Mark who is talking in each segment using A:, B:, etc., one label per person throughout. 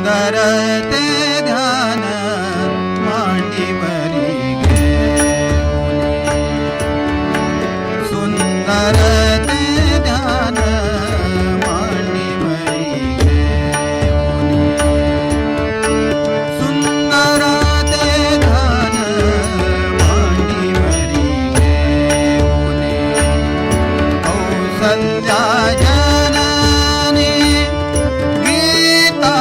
A: सुंदर ते ध्यान मांडीवरी घेऊनी सुंदर ते ध्यान मांडीवरी घेऊनी सुंदर ते ध्यान मांडीवरी घेऊनी कौसल्या जननी गीता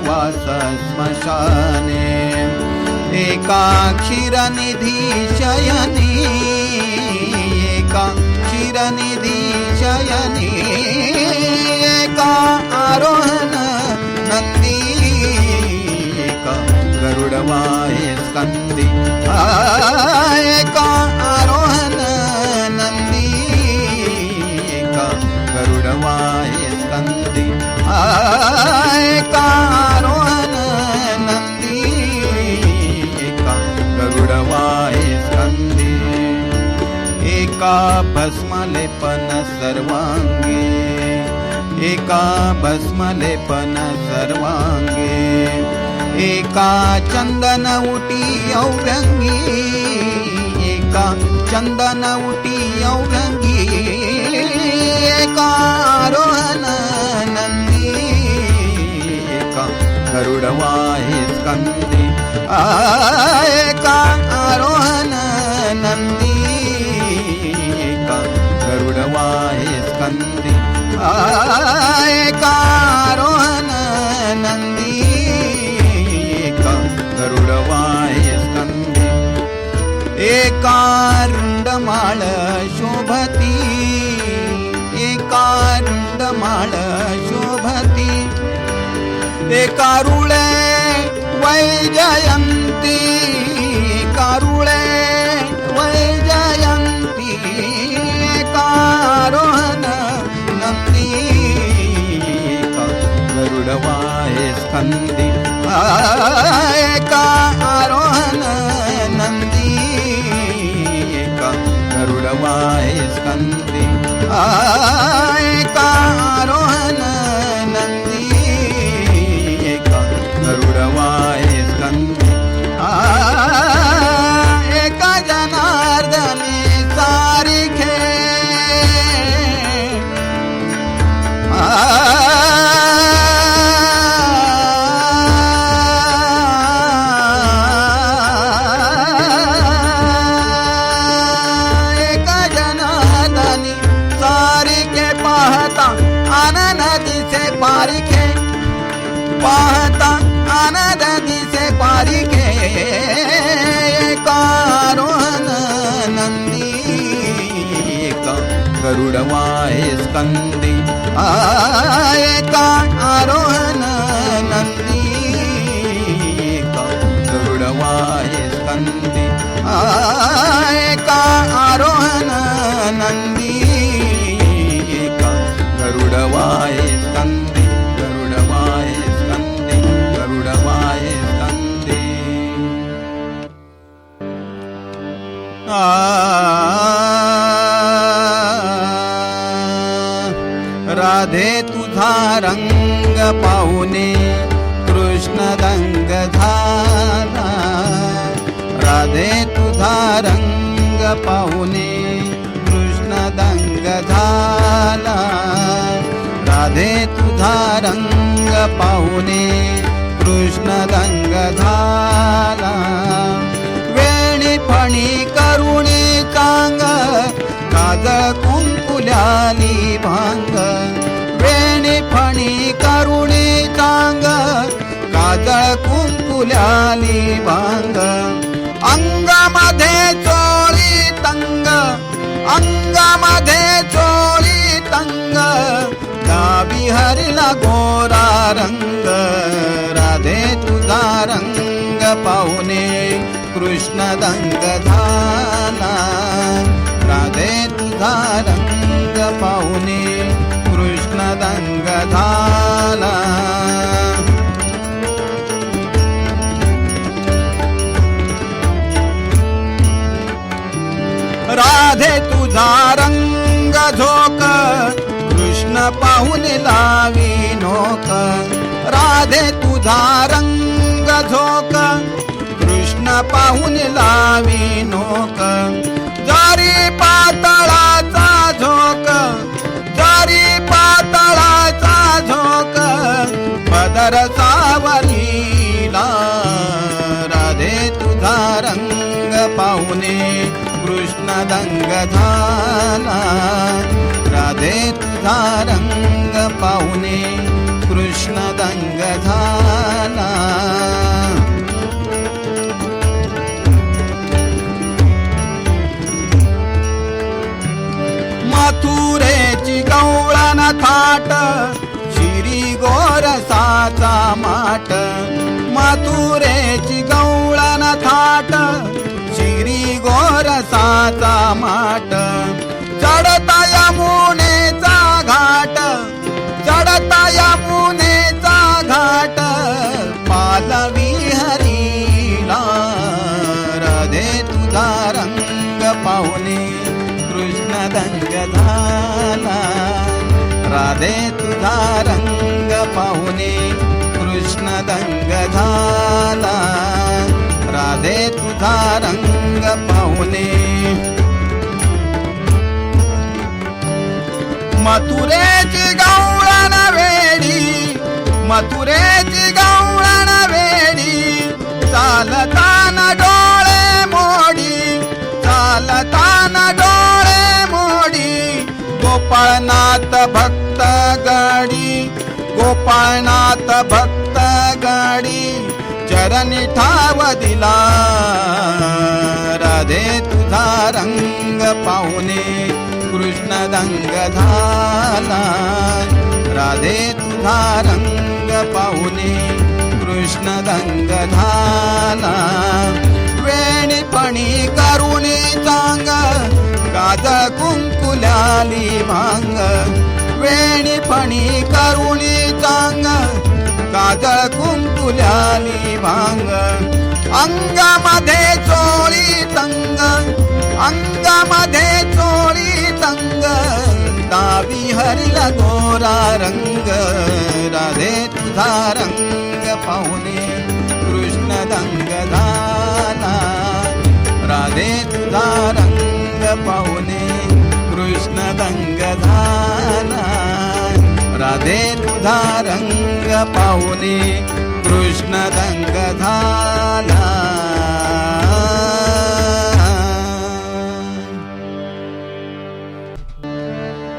A: गरुडवास स्मशाने एका क्षीरनिधी शयनी एका क्षीरनिधी शयनी एका आरोहण नंदी एका गरुडवाहे स्कंदी एका आरोहण नंदी एका गरुडवाहे स्कंदी एका आरोहण नंदी एका गरुडवाहे स्कंदी एका भस्मलेपन सर्वांगे एका भस्मलेपन सर्वांगे एका चंदन उटी औरंगी एका चंदन उटी औरंगी एका आरोहण नंदी एका गरुडवाहे स्कंदी एका आरोहण नंदी एका गरुडवाहे स्कंदी एका आरोहण नंदी एका गरुडवाहे स्कंदी एका रुंडमाळ शोभती एका रुंडमाळ शोभती एका रुळे वैजयंती एका रुळे वैजयंती एका आरोहण नंदी एका गरुडवाहे स्कंदी एका आरोहण नंदी एका गरुडवाहे स्कंदी एका आरोहण नंदी एका गरुडवाहे स्कंदी एका जनार्दनी सारिखे एका जनार्दनी सारिखे पाहता आनंद दिसे पारिखे पाहता आनंद दिसे पारिखे एका आरोहण नंदी एका गरुडवाहे स्कंदी एका आरोहण नंदी एका गरुडवाहे स्कंदी एका आरोहण नंदी एका गरुडवाहे स्कंदी गरुडवाहे स्कंदी गरुडवाहे स्कंदी राधे तुझा रंग पाहुने कृष्ण दंग झाला राधे तुझा रंग पाहुने कृष्ण दंग झाला राधे तुझा रंग पाहुने कृष्ण दंग झाला वेणी फणी करुणी चांग काजळ कुंकुल्याली भांग वेणी फणी करुणी चांग काजळ कुंकुल्याली भांग अंगामध्ये चोळी तंग अंगामध्ये चोळी तंग गावी हरिला गोरा रंग राधे तुझा रंग पाहुने कृष्ण दंग झाला राधे तुझा रंग पाहुने कृष्ण दंग झाला राधे तुझा रंग झोक कृष्ण पाहून लावी नोक राधे तुझा रंग झोक कृष्ण पाहून लावी नोक जारी पातळाचा झोक जारी पातळाचा झोक पदर सावलीला राधे तुझा रंग पाहुने कृष्ण दंग झाला राधे तुझा रंग पाहुने कृष्ण दंग झाला. मथुरेची गवळण थाट शिरी गोरसाचा माट. मथुरेची गवळण थाट शिरी गोरसाचा माट. चढता यमुनेचा घाट, चढता यमुनेचा घाट, पालवी हरीला. राधे तुझा रंग पाहुणे कृष्ण दंग झाला. राधे तुझा रंग पाहुणे कृष्ण दंग झाला. राधे तुझा रंग पाहुणे. मथुरेची गवळण वेडी, मथुरेची गवळण वेडी, चालताना डोळे मोडी, चालताना डोळे मोडी. गोपाळनाथ भक्त गडी, गोपाळनाथ भक्त गडी, चरणी ठाव दिला. राधे तुझा रंग पाहुणे कृष्ण दंग झाला. राधे तुझा रंग पाहुणे कृष्ण दंग झाला. वेणीपणी करुणी चांग, काजळ कुंकुल्याली भांग. वेणीपणी करुणी चांग, काजळ कुंकुल्याली भांग. अंगामध्ये चोळी तंग, अंगामध्ये चोळी तंग, दावी हरिला गोरा रंग. राधे तुझा रंग पाहुणे कृष्ण दंग झाला. राधे तुझा रंग पाहुणे कृष्ण दंग झाला. राधे तुझा रंग पाहुणे कृष्ण दंग झाला.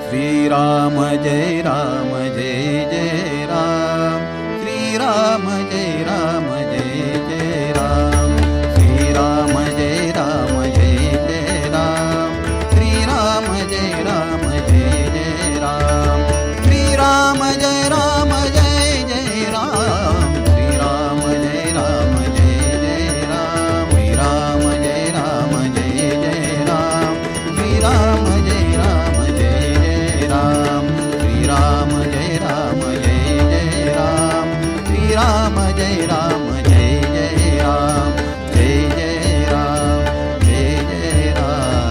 A: श्रीराम जय राम जय जय राम. श्रीराम जय राम जय जय राम. श्रीराम जय राम जय जय राम. श्रीराम जय राम जय जय राम. श्रीराम जय राम जय जय राम. श्रीराम जय राम जय जय राम. श्रीराम जय राम जय जय राम. श्रीराम जय राम जय जय राम. श्रीराम जय राम जय जय राम. श्रीराम जय राम जय जय राम. जय जय राम जय जय राम.